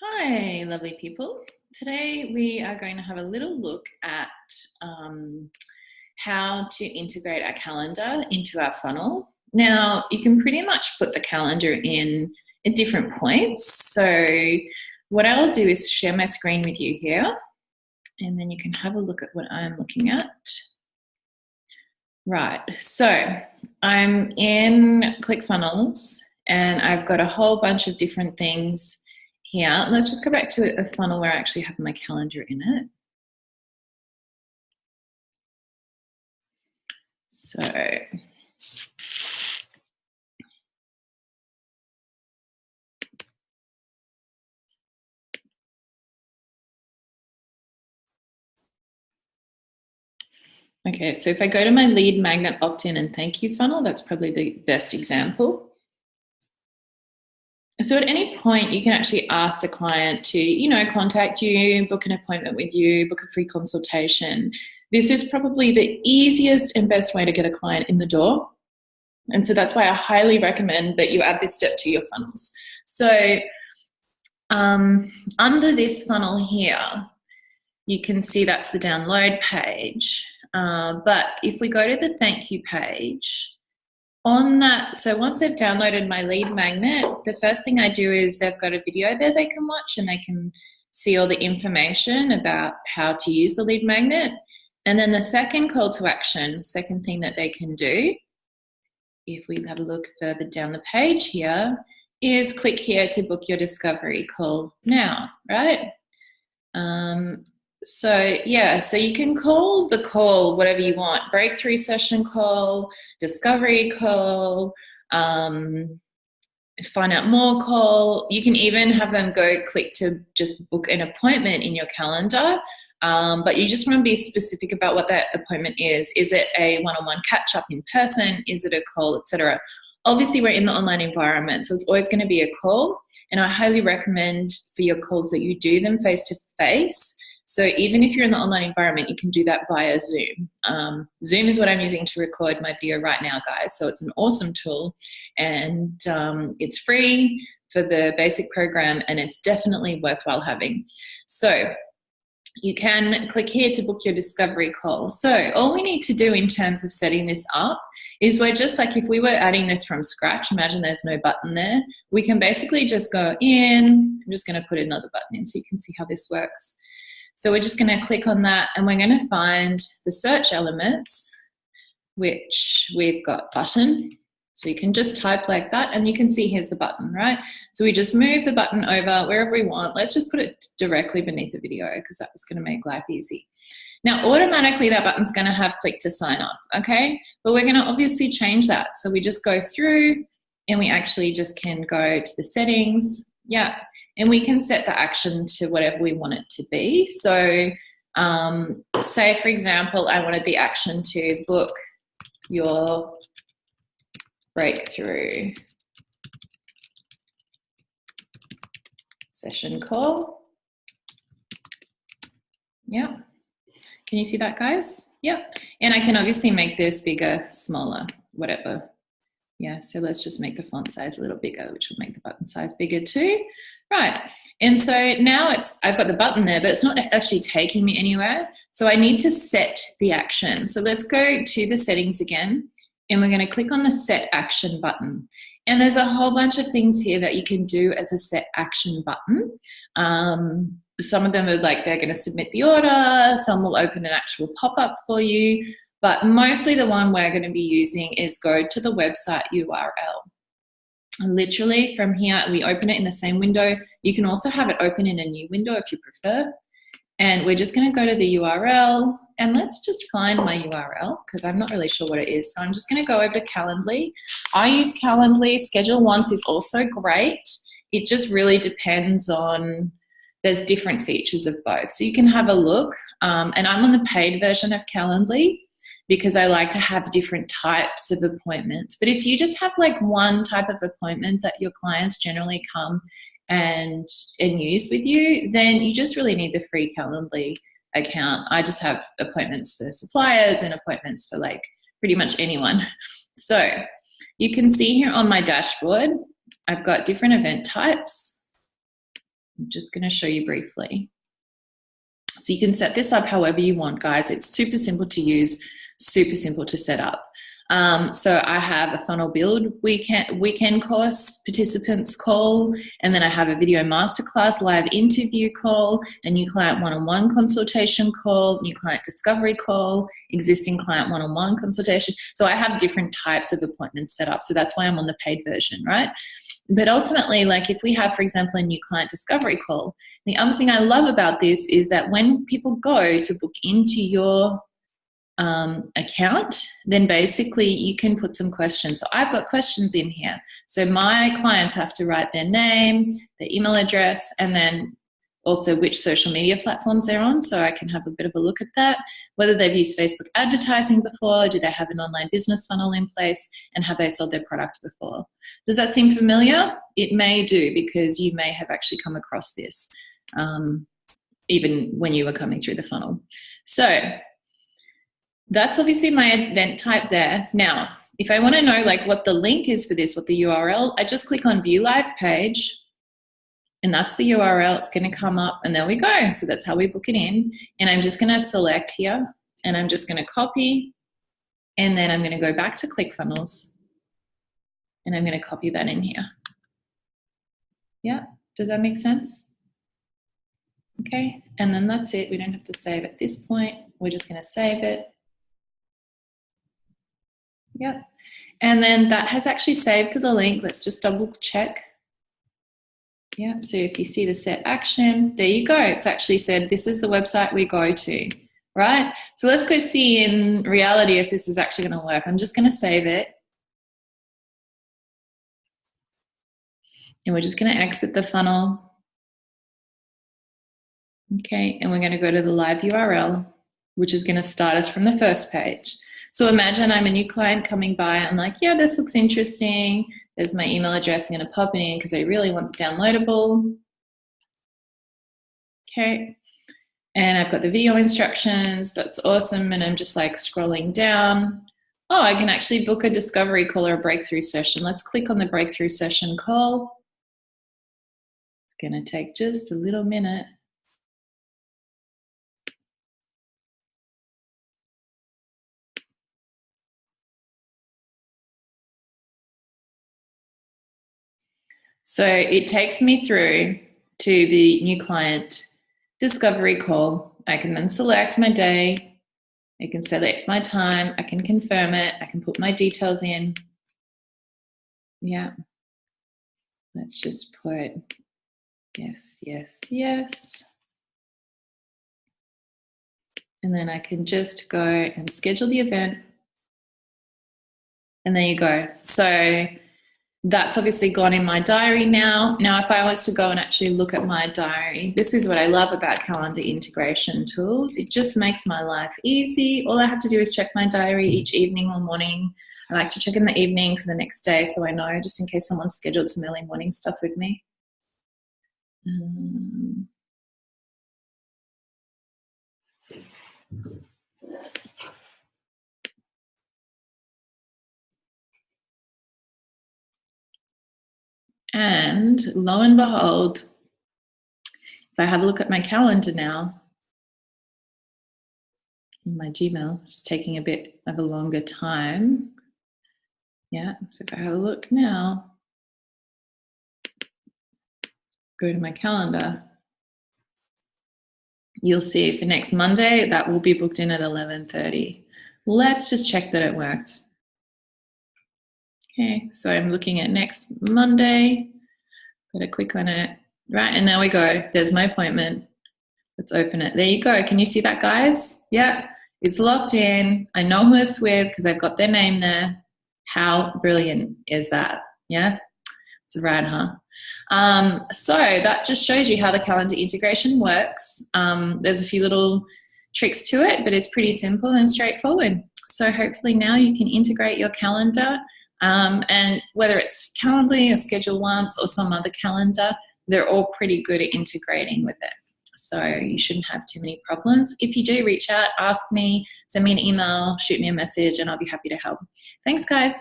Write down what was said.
Hi, lovely people. Today we are going to have a little look at how to integrate our calendar into our funnel. Now, you can pretty much put the calendar in at different points. So what I'll do is share my screen with you here, and then you can have a look at what I'm looking at. Right, so I'm in Clickfunnels, and I've got a whole bunch of different things here. Let's just go back to a funnel where I actually have my calendar in it. So okay, so if I go to my lead magnet opt-in and thank you funnel, that's probably the best example. So at any point, you can actually ask the client to, contact you, book an appointment with you, book a free consultation. This is probably the easiest and best way to get a client in the door. And so that's why I highly recommend that you add this step to your funnels. So under this funnel here, you can see that's the download page. But if we go to the thank you page, on that, so once they've downloaded my lead magnet, the first thing I do is they've got a video there they can watch, and they can see all the information about how to use the lead magnet. And then the second call to action, second thing that they can do, if we have a look further down the page here, is click here to book your discovery call now, right? So you can call the call whatever you want: breakthrough session call, discovery call, find out more call. You can even have them go click to just book an appointment in your calendar, but you just want to be specific about what that appointment is. Is it a one-on-one catch-up in person? Is it a call, etc.? Obviously, we're in the online environment, so it's always going to be a call, and I highly recommend for your calls that you do them face-to-face. So even if you're in the online environment, you can do that via Zoom. Zoom is what I'm using to record my video right now, guys. So it's an awesome tool, and it's free for the basic program, and it's definitely worthwhile having. So you can click here to book your discovery call. So all we need to do in terms of setting this up is we're just like, if we were adding this from scratch, imagine there's no button there. We can basically just go in. I'm just going to put another button in so you can see how this works. So we're just going to click on that, and we're going to find the search elements, which we've got button. So you can just type like that, and you can see here's the button, right? So we just move the button over wherever we want. Let's just put it directly beneath the video because that was going to make life easy. Now, automatically that button's going to have click to sign up, okay? But we're going to obviously change that. So we just go through, and we actually just can go to the settings. Yeah. And we can set the action to whatever we want it to be. So say, for example, I wanted the action to book your breakthrough session call. Yeah. Can you see that, guys? Yep. And I can obviously make this bigger, smaller, whatever. Yeah, so let's just make the font size a little bigger, which will make the button size bigger too. Right, and so now I've got the button there, but it's not actually taking me anywhere. So I need to set the action. So let's go to the settings again, and we're going to click on the set action button. And there's a whole bunch of things here that you can do as a set action button. Some of them are like they're going to submit the order, some will open an actual pop-up for you. But mostly the one we're going to be using is go to the website URL. Literally from here, we open it in the same window. You can also have it open in a new window if you prefer. And we're just going to go to the URL, and let's just find my URL because I'm not really sure what it is. So I'm just going to go over to Calendly. I use Calendly. Schedule once is also great. It just really depends on, there's different features of both. So you can have a look. And I'm on the paid version of Calendly, because I like to have different types of appointments. But if you just have like one type of appointment that your clients generally come and use with you, then you just really need the free Calendly account. I just have appointments for suppliers and appointments for like pretty much anyone. So you can see here on my dashboard, I've got different event types. I'm just going to show you briefly. So you can set this up however you want, guys. It's super simple to use, super simple to set up. So I have a funnel build weekend course participants call, and then I have a video masterclass live interview call, a new client one-on-one consultation call, new client discovery call, existing client one-on-one consultation. So I have different types of appointments set up. So that's why I'm on the paid version, right? But ultimately, like if we have, for example, a new client discovery call, the other thing I love about this is that when people go to book into your account, then basically you can put some questions. So I've got questions in here. So my clients have to write their name, their email address, and then also which social media platforms they're on, so I can have a bit of a look at that, whether they've used Facebook advertising before, do they have an online business funnel in place, and have they sold their product before. Does that seem familiar? It may do, because you may have actually come across this even when you were coming through the funnel. So that's obviously my event type there. Now, if I want to know like what the link is for this, what the URL, I just click on View Live Page, and that's the URL. It's going to come up, and there we go. So that's how we book it in. And I'm just going to select here, and I'm just going to copy, and then I'm going to go back to Clickfunnels, and I'm going to copy that in here. Yeah, does that make sense? Okay, and then that's it. We don't have to save at this point. We're just going to save it. Yep. And then that has actually saved to the link. Let's just double check. Yep. So if you see the set action, there you go. It's actually said this is the website we go to, right? So let's go see in reality if this is actually going to work. I'm just going to save it. And we're just going to exit the funnel. Okay. And we're going to go to the live URL, which is going to start us from the first page. So imagine I'm a new client coming by. I'm like, yeah, this looks interesting. There's my email address. I'm going to pop it in because I really want the downloadable. Okay. And I've got the video instructions. That's awesome. And I'm just like scrolling down. Oh, I can actually book a discovery call or a breakthrough session. Let's click on the breakthrough session call. It's going to take just a little minute. So it takes me through to the new client discovery call. I can then select my day. I can select my time. I can confirm it. I can put my details in. Yeah. Let's just put yes, yes, yes. And then I can just go and schedule the event. And there you go. So that's obviously gone in my diary now. Now, if I was to go and actually look at my diary, this is what I love about calendar integration tools. It just makes my life easy. All I have to do is check my diary each evening or morning. I like to check in the evening for the next day so I know, just in case someone's scheduled some early morning stuff with me. And lo and behold, if I have a look at my calendar now, in my Gmail, it's just taking a bit of a longer time. Yeah, so if I have a look now, go to my calendar, you'll see for next Monday, that will be booked in at 11:30. Let's just check that it worked. Okay, so I'm looking at next Monday. Gotta click on it. Right, and there we go. There's my appointment. Let's open it. There you go. Can you see that, guys? Yeah, it's locked in. I know who it's with because I've got their name there. How brilliant is that? Yeah, it's rad, huh? So that just shows you how the calendar integration works. There's a few little tricks to it, but it's pretty simple and straightforward. So hopefully now you can integrate your calendar, and whether it's Calendly or Schedule Once or some other calendar, they're all pretty good at integrating with it. So you shouldn't have too many problems. If you do, reach out, ask me, send me an email, shoot me a message, and I'll be happy to help. Thanks, guys.